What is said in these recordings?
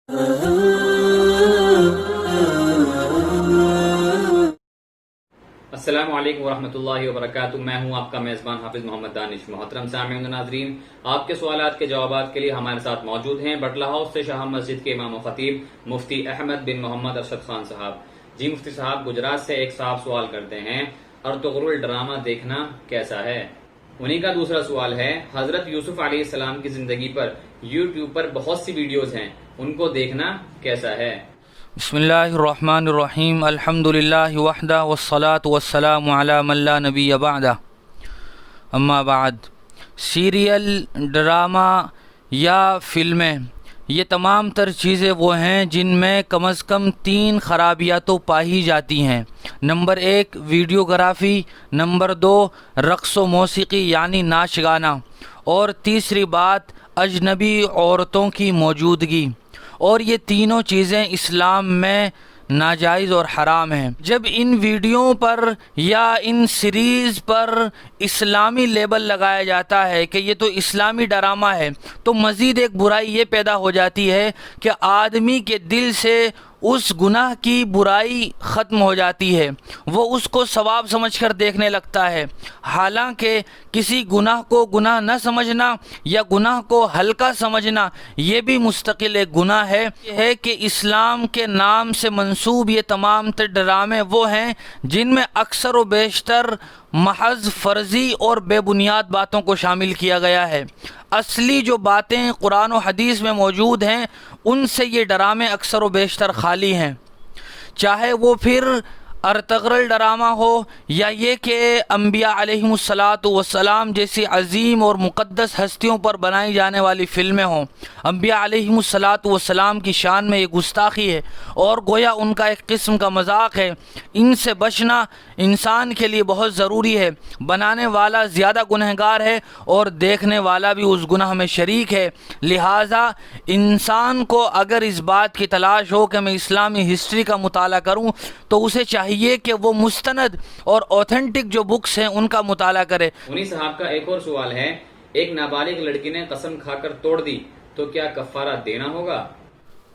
السلام علیکم ورحمۃ اللہ وبرکاتہ۔ میں ہوں آپ کا میزبان حافظ محمد دانش۔ محترم سامعین و ناظرین، آپ کے سوالات کے جوابات کے لیے ہمارے ساتھ موجود ہیں بٹلہ ہاؤس سے شاہ مسجد کے امام و خطیب مفتی احمد بن محمد ارشد خان صاحب۔ جی مفتی صاحب، گجرات سے ایک صاحب سوال کرتے ہیں، ارطغرل ڈرامہ دیکھنا کیسا ہے؟ انہی کا دوسرا سوال ہے، حضرت یوسف علیہ السلام کی زندگی پر یوٹیوب پر بہت سی ویڈیوز ہیں، ان کو دیکھنا کیسا ہے؟ بسم اللہ الرحمن الرحیم، الحمد للہ وحدہ والصلاة والسلام علی من لا نبی بعدہ، اما بعد۔ سیریل، ڈرامہ یا فلمیں، یہ تمام تر چیزیں وہ ہیں جن میں کم از کم 3 خرابیاں تو پائی جاتی ہیں۔ نمبر 1 ویڈیوگرافی، نمبر 2 رقص و موسیقی یعنی ناچ گانا، اور تیسری بات اجنبی عورتوں کی موجودگی، اور یہ تینوں چیزیں اسلام میں ناجائز اور حرام ہیں۔ جب ان ویڈیو پر یا ان سیریز پر اسلامی لیبل لگایا جاتا ہے کہ یہ تو اسلامی ڈرامہ ہے، تو مزید ایک برائی یہ پیدا ہو جاتی ہے کہ آدمی کے دل سے اس گناہ کی برائی ختم ہو جاتی ہے، وہ اس کو ثواب سمجھ کر دیکھنے لگتا ہے، حالانکہ کسی گناہ کو گناہ نہ سمجھنا یا گناہ کو ہلکا سمجھنا یہ بھی مستقل ایک گناہ ہے۔ یہ ہے کہ اسلام کے نام سے منسوب یہ تمام تر ڈرامے وہ ہیں جن میں اکثر و بیشتر محض فرضی اور بے بنیاد باتوں کو شامل کیا گیا ہے۔ اصلی جو باتیں قرآن و حدیث میں موجود ہیں ان سے یہ ڈرامے اکثر و بیشتر خالی ہیں، چاہے وہ پھر ارطغرل ڈرامہ ہو یا یہ کہ انبیاء علیہم السلام جیسی عظیم اور مقدس ہستیوں پر بنائی جانے والی فلمیں ہوں۔ انبیاء علیہم السلام کی شان میں یہ گستاخی ہے اور گویا ان کا ایک قسم کا مذاق ہے۔ ان سے بچنا انسان کے لیے بہت ضروری ہے۔ بنانے والا زیادہ گنہگار ہے اور دیکھنے والا بھی اس گناہ میں شریک ہے، لہٰذا انسان کو اگر اس بات کی تلاش ہو کہ میں اسلامی ہسٹری کا مطالعہ کروں تو اسے چاہیے کہ وہ مستند اور اوتھینٹک جو بکس ہیں ان کا مطالعہ کرے۔ انہی صاحب کا ایک اور سوال ہے، ایک نابالغ لڑکی نے قسم کھا کر توڑ دی تو کیا کفارہ دینا ہوگا؟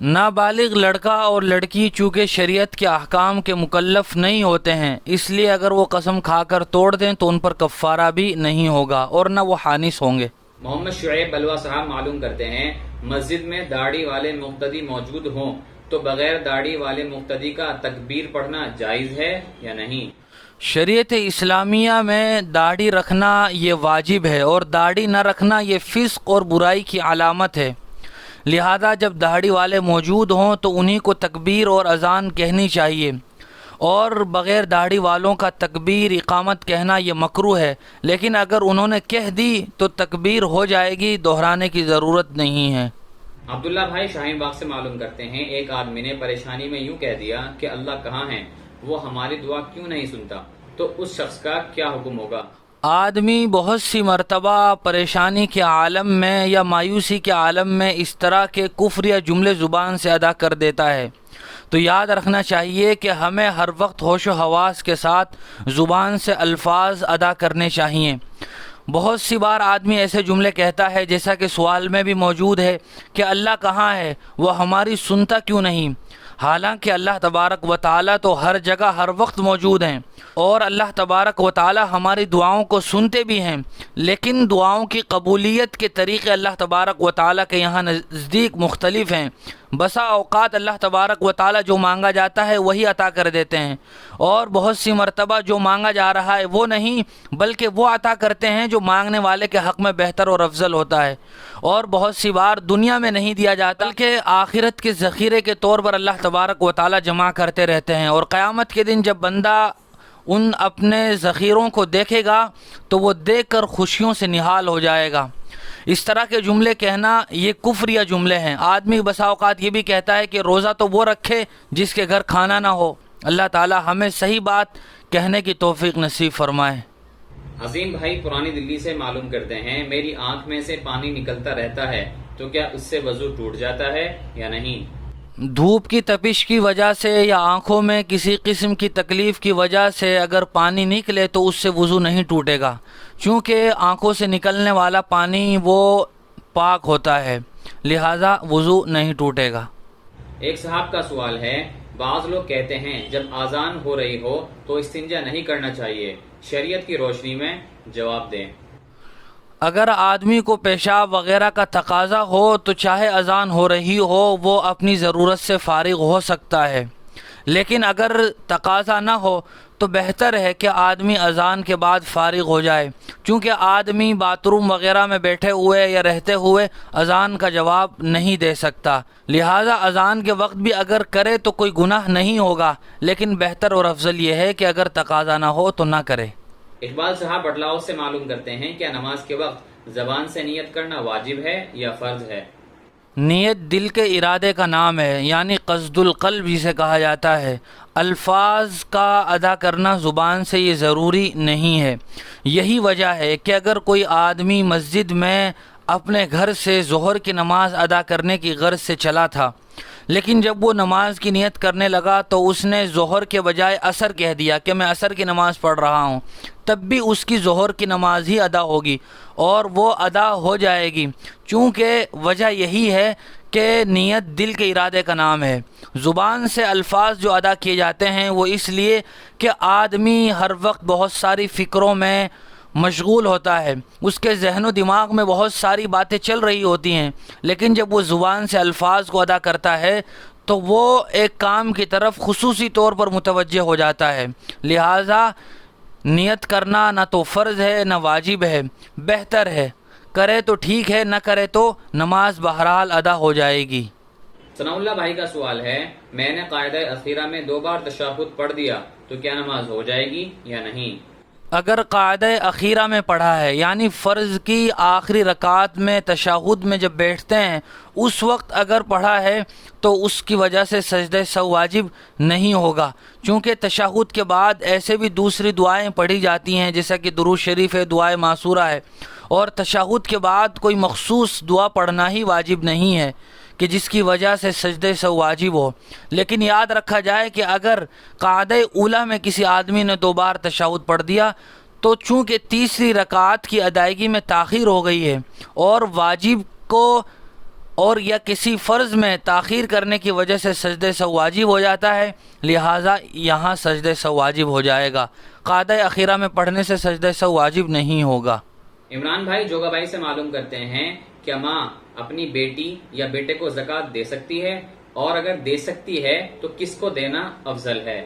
نابالغ لڑکا اور لڑکی چونکہ شریعت کے احکام کے مکلف نہیں ہوتے ہیں، اس لیے اگر وہ قسم کھا کر توڑ دیں تو ان پر کفارہ بھی نہیں ہوگا اور نہ وہ حانث ہوں گے۔ محمد شعیب بلوا صاحب معلوم کرتے ہیں، مسجد میں داڑھی والے مقتدی موجود ہوں تو بغیر داڑھی والے مقتدی کا تکبیر پڑھنا جائز ہے یا نہیں؟ شریعت اسلامیہ میں داڑھی رکھنا یہ واجب ہے اور داڑھی نہ رکھنا یہ فسق اور برائی کی علامت ہے، لہذا جب داڑھی والے موجود ہوں تو انہی کو تکبیر اور اذان کہنی چاہیے، اور بغیر داڑھی والوں کا تکبیر اقامت کہنا یہ مکروہ ہے، لیکن اگر انہوں نے کہہ دی تو تکبیر ہو جائے گی، دہرانے کی ضرورت نہیں ہے۔ عبداللہ بھائی شاہین باغ سے معلوم کرتے ہیں، ایک آدمی نے پریشانی میں یوں کہہ دیا کہ اللہ کہاں ہے، وہ ہماری دعا کیوں نہیں سنتا، تو اس شخص کا کیا حکم ہوگا؟ آدمی بہت سی مرتبہ پریشانی کے عالم میں یا مایوسی کے عالم میں اس طرح کے کفر یا جملے زبان سے ادا کر دیتا ہے، تو یاد رکھنا چاہیے کہ ہمیں ہر وقت ہوش و حواس کے ساتھ زبان سے الفاظ ادا کرنے چاہیے۔ بہت سی بار آدمی ایسے جملے کہتا ہے جیسا کہ سوال میں بھی موجود ہے کہ اللہ کہاں ہے، وہ ہماری سنتا کیوں نہیں، حالانکہ اللہ تبارک و تعالیٰ تو ہر جگہ ہر وقت موجود ہیں اور اللہ تبارک و تعالیٰ ہماری دعاؤں کو سنتے بھی ہیں، لیکن دعاؤں کی قبولیت کے طریقے اللہ تبارک و تعالیٰ کے یہاں نزدیک مختلف ہیں۔ بسا اوقات اللہ تبارک و تعالیٰ جو مانگا جاتا ہے وہی عطا کر دیتے ہیں، اور بہت سی مرتبہ جو مانگا جا رہا ہے وہ نہیں بلکہ وہ عطا کرتے ہیں جو مانگنے والے کے حق میں بہتر اور افضل ہوتا ہے، اور بہت سی بار دنیا میں نہیں دیا جاتا بلکہ آخرت کے ذخیرے کے طور پر اللہ تبارک و تعالیٰ جمع کرتے رہتے ہیں، اور قیامت کے دن جب بندہ ان اپنے ذخیروں کو دیکھے گا تو وہ دیکھ کر خوشیوں سے نہال ہو جائے گا۔ اس طرح کے جملے کہنا یہ کفریہ جملے ہیں۔ آدمی بسا اوقات یہ بھی کہتا ہے کہ روزہ تو وہ رکھے جس کے گھر کھانا نہ ہو۔ اللہ تعالی ہمیں صحیح بات کہنے کی توفیق نصیب فرمائے۔ عظیم بھائی پرانی دلی سے معلوم کرتے ہیں، میری آنکھ میں سے پانی نکلتا رہتا ہے تو کیا اس سے وضو ٹوٹ جاتا ہے یا نہیں؟ دھوپ کی تپش کی وجہ سے یا آنکھوں میں کسی قسم کی تکلیف کی وجہ سے اگر پانی نکلے تو اس سے وضو نہیں ٹوٹے گا، چونکہ آنکھوں سے نکلنے والا پانی وہ پاک ہوتا ہے، لہذا وضو نہیں ٹوٹے گا۔ ایک صاحب کا سوال ہے، بعض لوگ کہتے ہیں جب اذان ہو رہی ہو تو استنجا نہیں کرنا چاہیے، شریعت کی روشنی میں جواب دیں۔ اگر آدمی کو پیشاب وغیرہ کا تقاضا ہو تو چاہے اذان ہو رہی ہو وہ اپنی ضرورت سے فارغ ہو سکتا ہے، لیکن اگر تقاضا نہ ہو تو بہتر ہے کہ آدمی اذان کے بعد فارغ ہو جائے، چونکہ آدمی باتھ روم وغیرہ میں بیٹھے ہوئے یا رہتے ہوئے اذان کا جواب نہیں دے سکتا، لہٰذا اذان کے وقت بھی اگر کرے تو کوئی گناہ نہیں ہوگا، لیکن بہتر اور افضل یہ ہے کہ اگر تقاضا نہ ہو تو نہ کرے۔ اقبال صاحب بٹلاؤ سے معلوم کرتے ہیں، کیا نماز کے وقت زبان سے نیت کرنا واجب ہے یا فرض ہے؟ نیت دل کے ارادے کا نام ہے، یعنی قصد القلب جسے کہا جاتا ہے۔ الفاظ کا ادا کرنا زبان سے یہ ضروری نہیں ہے۔ یہی وجہ ہے کہ اگر کوئی آدمی مسجد میں اپنے گھر سے ظہر کی نماز ادا کرنے کی غرض سے چلا تھا، لیکن جب وہ نماز کی نیت کرنے لگا تو اس نے ظہر کے بجائے عصر کہہ دیا کہ میں عصر کی نماز پڑھ رہا ہوں، تب بھی اس کی ظہر کی نماز ہی ادا ہوگی اور وہ ادا ہو جائے گی، چونکہ وجہ یہی ہے کہ نیت دل کے ارادے کا نام ہے۔ زبان سے الفاظ جو ادا کیے جاتے ہیں وہ اس لیے کہ آدمی ہر وقت بہت ساری فکروں میں مشغول ہوتا ہے، اس کے ذہن و دماغ میں بہت ساری باتیں چل رہی ہوتی ہیں، لیکن جب وہ زبان سے الفاظ کو ادا کرتا ہے تو وہ ایک کام کی طرف خصوصی طور پر متوجہ ہو جاتا ہے، لہٰذا نیت کرنا نہ تو فرض ہے نہ واجب ہے، بہتر ہے کرے تو ٹھیک ہے، نہ کرے تو نماز بہرحال ادا ہو جائے گی۔ ثناء اللہ بھائی کا سوال ہے، میں نے قاعدہ اخیرہ میں 2 بار تشہد پڑھ دیا تو کیا نماز ہو جائے گی یا نہیں؟ اگر قاعدہ اخیرہ میں پڑھا ہے، یعنی فرض کی آخری رکعت میں تشہد میں جب بیٹھتے ہیں اس وقت اگر پڑھا ہے تو اس کی وجہ سے سجدہ سہو واجب نہیں ہوگا، چونکہ تشہد کے بعد ایسے بھی دوسری دعائیں پڑھی جاتی ہیں جیسا کہ درود شریف ہے، دعائے معصورہ ہے، اور تشہد کے بعد کوئی مخصوص دعا پڑھنا ہی واجب نہیں ہے کہ جس کی وجہ سے سجدہ سہو واجب ہو۔ لیکن یاد رکھا جائے کہ اگر قاعدہ اولیٰ میں کسی آدمی نے 2 بار تشہد پڑھ دیا تو چونکہ تیسری رکعت کی ادائیگی میں تاخیر ہو گئی ہے اور واجب کو اور یا کسی فرض میں تاخیر کرنے کی وجہ سے سجدہ سہو واجب ہو جاتا ہے، لہٰذا یہاں سجدہ سہو واجب ہو جائے گا، قاعدہ اخیرہ میں پڑھنے سے سجدہ سہو واجب نہیں ہوگا۔ عمران بھائی جوگا بھائی سے معلوم کرتے ہیں، کیا ماں اپنی بیٹی یا بیٹے کو زکوٰۃ دے سکتی ہے، اور اگر دے سکتی ہے تو کس کو دینا افضل ہے؟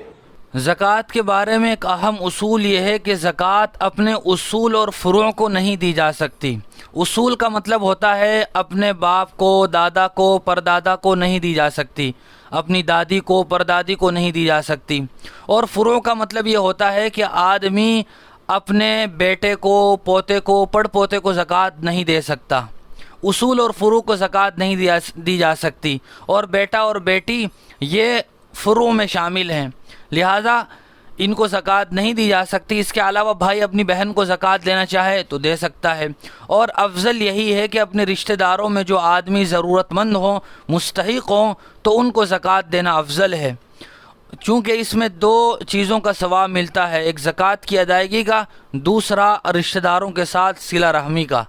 زکوٰۃ کے بارے میں ایک اہم اصول یہ ہے کہ زکوٰۃ اپنے اصول اور فروع کو نہیں دی جا سکتی۔ اصول کا مطلب ہوتا ہے اپنے باپ کو، دادا کو، پردادا کو نہیں دی جا سکتی، اپنی دادی کو، پردادی کو نہیں دی جا سکتی، اور فروع کا مطلب یہ ہوتا ہے کہ آدمی اپنے بیٹے کو، پوتے کو، پڑ پوتے کو زکوٰۃ نہیں دے سکتا۔ اصول اور فروع کو زکوٰۃ نہیں دی جا سکتی، اور بیٹا اور بیٹی یہ فروع میں شامل ہیں، لہٰذا ان کو زکوٰۃ نہیں دی جا سکتی۔ اس کے علاوہ بھائی اپنی بہن کو زکوٰۃ دینا چاہے تو دے سکتا ہے، اور افضل یہی ہے کہ اپنے رشتہ داروں میں جو آدمی ضرورت مند ہوں، مستحق ہوں، تو ان کو زکوٰۃ دینا افضل ہے، چونکہ اس میں 2 چیزوں کا ثواب ملتا ہے، ایک زکوٰۃ کی ادائیگی کا، دوسرا رشتہ داروں کے ساتھ صلہ رحمی کا۔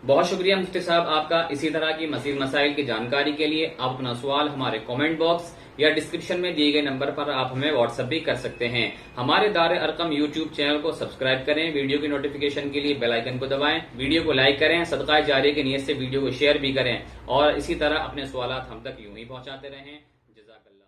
بہت شکریہ مفتی صاحب آپ کا۔ اسی طرح کی مزید مسائل کی جانکاری کے لیے آپ اپنا سوال ہمارے کامنٹ باکس یا ڈسکرپشن میں دیے گئے نمبر پر آپ ہمیں واٹس ایپ بھی کر سکتے ہیں۔ ہمارے دار ارقم یوٹیوب چینل کو سبسکرائب کریں، ویڈیو کی نوٹیفیکیشن کے لیے بیل آئیکن کو دبائیں، ویڈیو کو لائک کریں، صدقہ جاریہ کی نیت سے ویڈیو کو شیئر بھی کریں، اور اسی طرح اپنے سوالات ہم تک یوں ہی پہنچاتے رہیں۔ جزاک اللہ۔